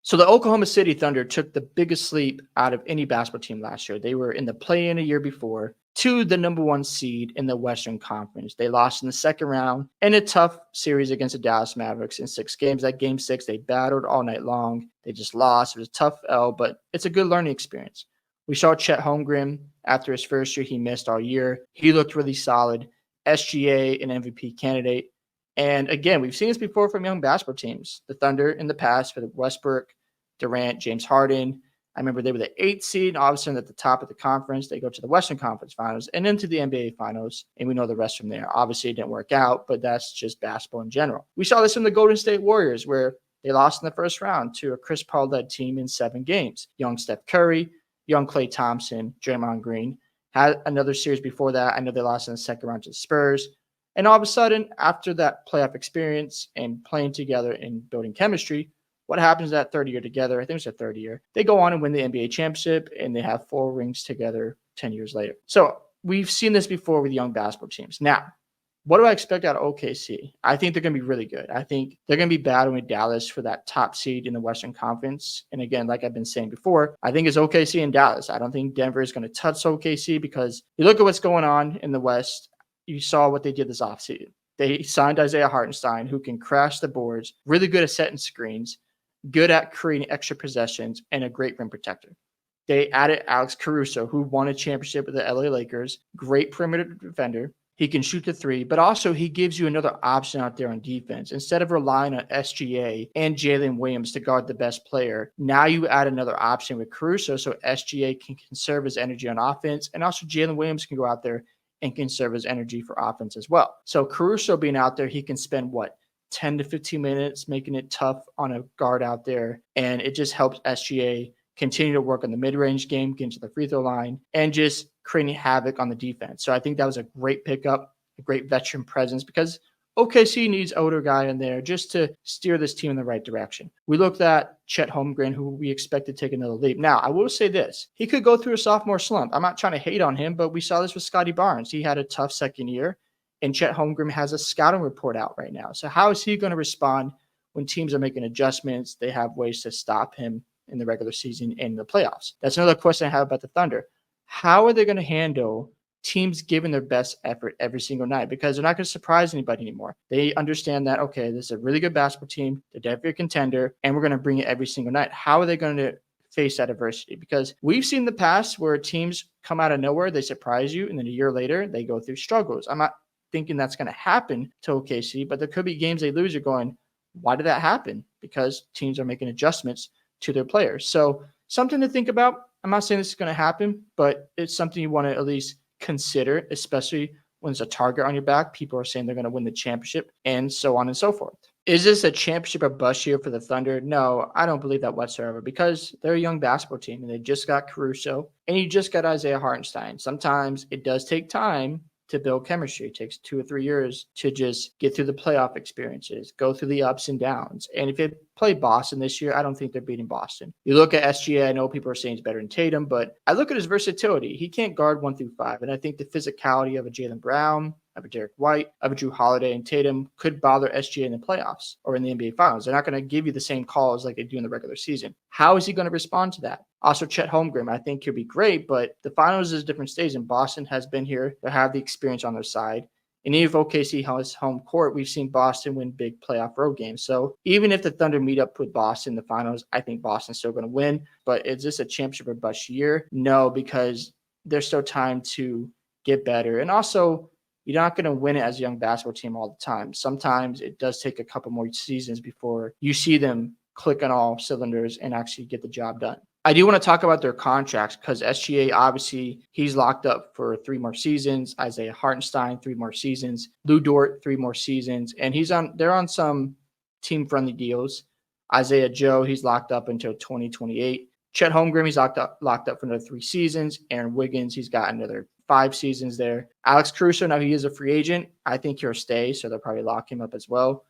So the Oklahoma City Thunder took the biggest leap out of any basketball team last year. They were in the play-in a year before to the number one seed in the Western Conference. They lost in the second round in a tough series against the Dallas Mavericks in 6 games. That game 6, they battled all night long. They just lost. It was a tough L, but it's a good learning experience. We saw Chet Holmgren after his first year. He missed all year. He looked really solid. SGA, an MVP candidate. And again, we've seen this before from young basketball teams. The Thunder in the past for the Westbrook, Durant, James Harden. I remember they were the 8th seed, and all of a sudden at the top of the conference, they go to the Western Conference Finals and into the NBA Finals, and we know the rest from there. Obviously, it didn't work out, but that's just basketball in general. We saw this in the Golden State Warriors, where they lost in the first round to a Chris Paul-led team in 7 games. Young Steph Curry, young Klay Thompson, Draymond Green. Had another series before that. I know they lost in the second round to the Spurs. And all of a sudden, after that playoff experience and playing together and building chemistry, what happens that third year together? I think it's their third year. They go on and win the NBA championship, and they have 4 rings together 10 years later. So we've seen this before with young basketball teams. Now, what do I expect out of OKC? I think they're going to be really good. I think they're going to be battling with Dallas for that top seed in the Western Conference. And again, like I've been saying before, I think it's OKC and Dallas. I don't think Denver is going to touch OKC because you look at what's going on in the West. You saw what they did this offseason. They signed Isaiah Hartenstein, who can crash the boards, really good at setting screens, good at creating extra possessions, and a great rim protector. They added Alex Caruso, who won a championship with the LA Lakers, great perimeter defender. He can shoot the 3, but also he gives you another option out there on defense. Instead of relying on SGA and Jalen Williams to guard the best player, now you add another option with Caruso so SGA can conserve his energy on offense, and also Jalen Williams can go out there and conserve his energy for offense as well. So Caruso being out there, he can spend 10 to 15 minutes making it tough on a guard out there, and it just helps SGA continue to work on the mid-range game, get into the free throw line, and just creating havoc on the defense. So I think that was a great pickup, a great veteran presence, because OKC needs older guy in there just to steer this team in the right direction. We looked at Chet Holmgren, who we expect to take another leap. Now, I will say this. He could go through a sophomore slump. I'm not trying to hate on him, but we saw this with Scotty Barnes. He had a tough second year, and Chet Holmgren has a scouting report out right now. So how is he going to respond when teams are making adjustments? They have ways to stop him in the regular season and the playoffs. That's another question I have about the Thunder. How are they going to handle teams giving their best effort every single night? Because they're not going to surprise anybody anymore. They understand that, okay, this is a really good basketball team. They're definitely a contender, and we're going to bring it every single night. How are they going to face that adversity? Because we've seen in the past where teams come out of nowhere, they surprise you, and then a year later, they go through struggles. I'm not thinking that's going to happen to OKC, but there could be games they lose. You're going, why did that happen? Because teams are making adjustments to their players. So something to think about. I'm not saying this is going to happen, but it's something you want to at least consider, especially when it's a target on your back. People are saying they're going to win the championship and so on and so forth. Is this a championship or bust year for the Thunder? No, I don't believe that whatsoever, because they're a young basketball team and they just got Caruso and you just got Isaiah Hartenstein. Sometimes it does take time to build chemistry. It takes 2 or 3 years to just get through the playoff experiences, go through the ups and downs. And if they play Boston this year, I don't think they're beating Boston. You look at SGA, I know people are saying he's better than Tatum, but I look at his versatility. He can't guard 1 through 5. And I think the physicality of a Jaylen Brown, of a Derek White, of a Drew Holiday and Tatum could bother SGA in the playoffs or in the NBA Finals. They're not going to give you the same calls like they do in the regular season. How is he going to respond to that? Also, Chet Holmgren, I think he'll be great, but the Finals is a different stage, and Boston has been here. They have the experience on their side. And even if OKC has home court, we've seen Boston win big playoff road games. So even if the Thunder meet up with Boston in the Finals, I think Boston's still going to win. But is this a championship or bust year? No, because there's still time to get better. And also, you're not going to win it as a young basketball team all the time. Sometimes it does take a couple more seasons before you see them click on all cylinders and actually get the job done. I do want to talk about their contracts because SGA, obviously, he's locked up for 3 more seasons. Isaiah Hartenstein, 3 more seasons. Lou Dort, 3 more seasons. And they're on some team-friendly deals. Isaiah Joe, he's locked up until 2028. Chet Holmgren, he's locked up for another 3 seasons. Aaron Wiggins, he's got another 5 seasons there. Alex Caruso, now he is a free agent. I think he'll stay, so they'll probably lock him up as well.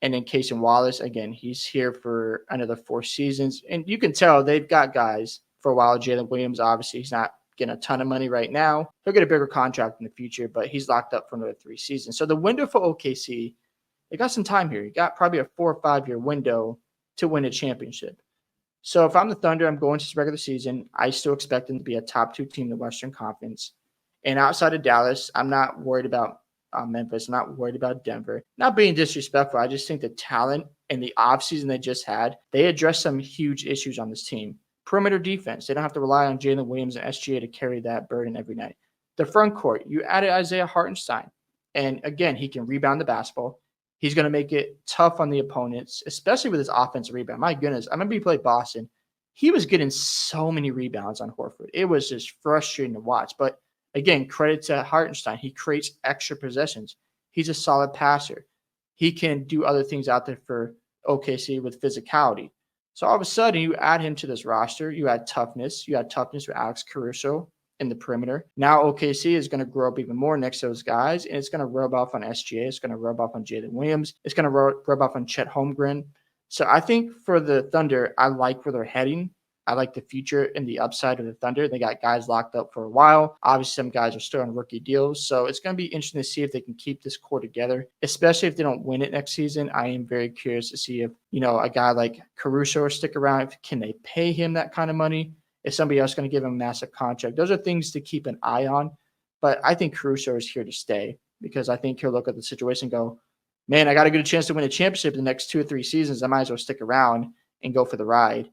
And then Cason Wallace, again, he's here for another 4 seasons. And you can tell they've got guys for a while. Jalen Williams, obviously, he's not getting a ton of money right now. He'll get a bigger contract in the future, but he's locked up for another 3 seasons. So the window for OKC, they got some time here. You got probably a 4 or 5 year window to win a championship. So if I'm the Thunder, I'm going to this regular season. I still expect them to be a top 2 team in the Western Conference. And outside of Dallas, I'm not worried about Memphis. I'm not worried about Denver. Not being disrespectful. I just think the talent and the offseason they just had, they addressed some huge issues on this team. Perimeter defense. They don't have to rely on Jalen Williams and SGA to carry that burden every night. The front court, you added Isaiah Hartenstein. And again, he can rebound the basketball. He's going to make it tough on the opponents, especially with his offensive rebound. My goodness, I remember he played Boston. He was getting so many rebounds on Horford. It was just frustrating to watch. But again, credit to Hartenstein. He creates extra possessions. He's a solid passer. He can do other things out there for OKC with physicality. So all of a sudden, you add him to this roster. You add toughness. You add toughness with Alex Caruso in the perimeter. Now OKC is going to grow up even more next to those guys, and it's going to rub off on SGA. It's going to rub off on Jalen Williams. It's going to rub off on Chet Holmgren. So I think for the Thunder, I like where they're heading. I like the future and the upside of the Thunder. They got guys locked up for a while. Obviously, some guys are still on rookie deals. So it's going to be interesting to see if they can keep this core together, especially if they don't win it next season. I am very curious to see if, a guy like Caruso will stick around. Can they pay him that kind of money? Is somebody else going to give him a massive contract? Those are things to keep an eye on. But I think Caruso is here to stay because I think he'll look at the situation and go, man, I got a good chance to win a championship in the next 2 or 3 seasons. I might as well stick around and go for the ride.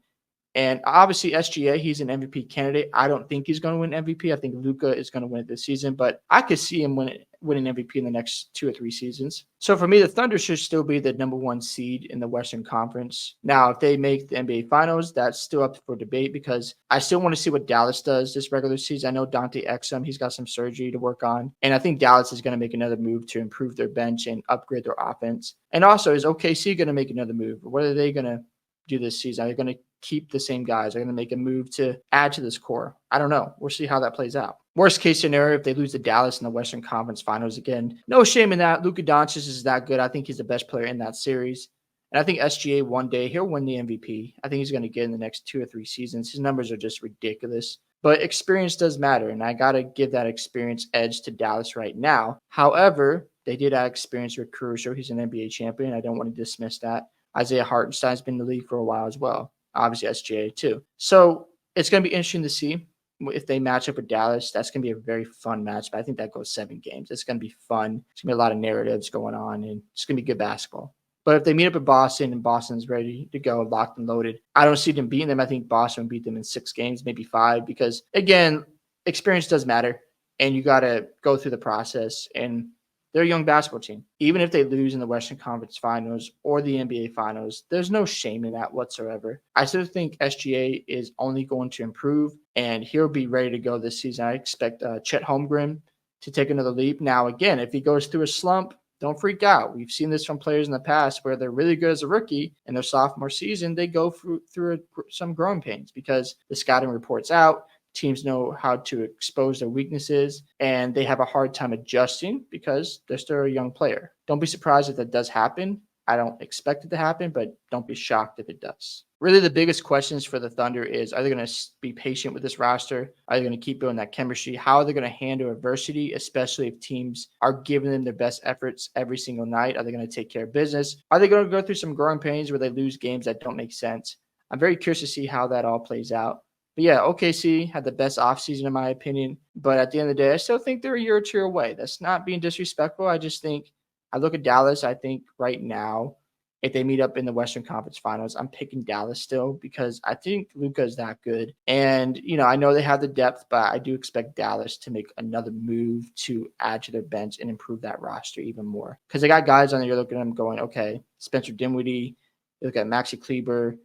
And obviously, SGA, he's an MVP candidate. I don't think he's going to win MVP. I think Luka is going to win it this season, but I could see him winning MVP in the next 2 or 3 seasons. So for me, the Thunder should still be the number 1 seed in the Western Conference. Now, if they make the NBA Finals, that's still up for debate because I still want to see what Dallas does this regular season. I know Dante Exum, he's got some surgery to work on, and I think Dallas is going to make another move to improve their bench and upgrade their offense. And also, is OKC going to make another move? What are they going to do this season? Are they going to keep the same guys? Are going to make a move to add to this core? I don't know. We'll see how that plays out. Worst case scenario, if they lose to Dallas in the Western Conference Finals again, no shame in that. Luka Doncic is that good. I think he's the best player in that series. And I think SGA one day, he'll win the MVP. I think he's going to get in the next 2 or 3 seasons. His numbers are just ridiculous. But experience does matter, and I got to give that experience edge to Dallas right now. However, they did add experience with Caruso. He's an NBA champion. I don't want to dismiss that. Isaiah Hartenstein's been in the league for a while as well. Obviously, SGA too. So it's going to be interesting to see if they match up with Dallas. That's going to be a very fun match. But I think that goes 7 games. It's going to be fun. It's going to be a lot of narratives going on, and it's going to be good basketball. But if they meet up with Boston and Boston's ready to go, locked and loaded, I don't see them beating them. I think Boston will beat them in 6 games, maybe 5, because, again, experience does matter, and you got to go through the process. And they're a young basketball team. Even if they lose in the Western Conference Finals or the NBA Finals, there's no shame in that whatsoever. I still think SGA is only going to improve, and he'll be ready to go this season. I expect Chet Holmgren to take another leap. Now, again, if he goes through a slump, don't freak out. We've seen this from players in the past where they're really good as a rookie and their sophomore season, they go through some growing pains because the scouting reports out. Teams know how to expose their weaknesses, and they have a hard time adjusting because they're still a young player. Don't be surprised if that does happen. I don't expect it to happen, but don't be shocked if it does. Really, the biggest questions for the Thunder is, are they going to be patient with this roster? Are they going to keep building that chemistry? How are they going to handle adversity, especially if teams are giving them their best efforts every single night? Are they going to take care of business? Are they going to go through some growing pains where they lose games that don't make sense? I'm very curious to see how that all plays out. But yeah, OKC had the best offseason in my opinion. But at the end of the day, I still think they're a year or 2 away. That's not being disrespectful. I just think I look at Dallas. I think right now, if they meet up in the Western Conference Finals, I'm picking Dallas still because I think Luka is that good. And, I know they have the depth, but I do expect Dallas to make another move to add to their bench and improve that roster even more. Because they got guys on there, you're looking at them going, okay, Spencer Dinwiddie, you look at Maxi Kleber,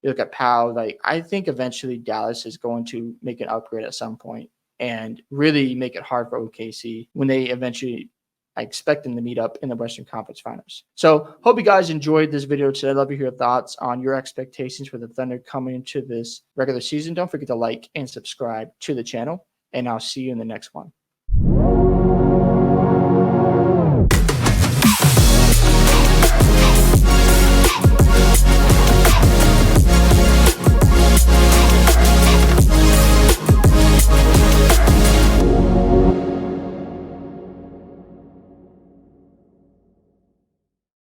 you look at Powell. I think eventually Dallas is going to make an upgrade at some point and really make it hard for OKC when they eventually, I expect them to meet up in the Western Conference Finals. So hope you guys enjoyed this video today. I'd love to hear your thoughts on your expectations for the Thunder coming into this regular season. Don't forget to like and subscribe to the channel, and I'll see you in the next one.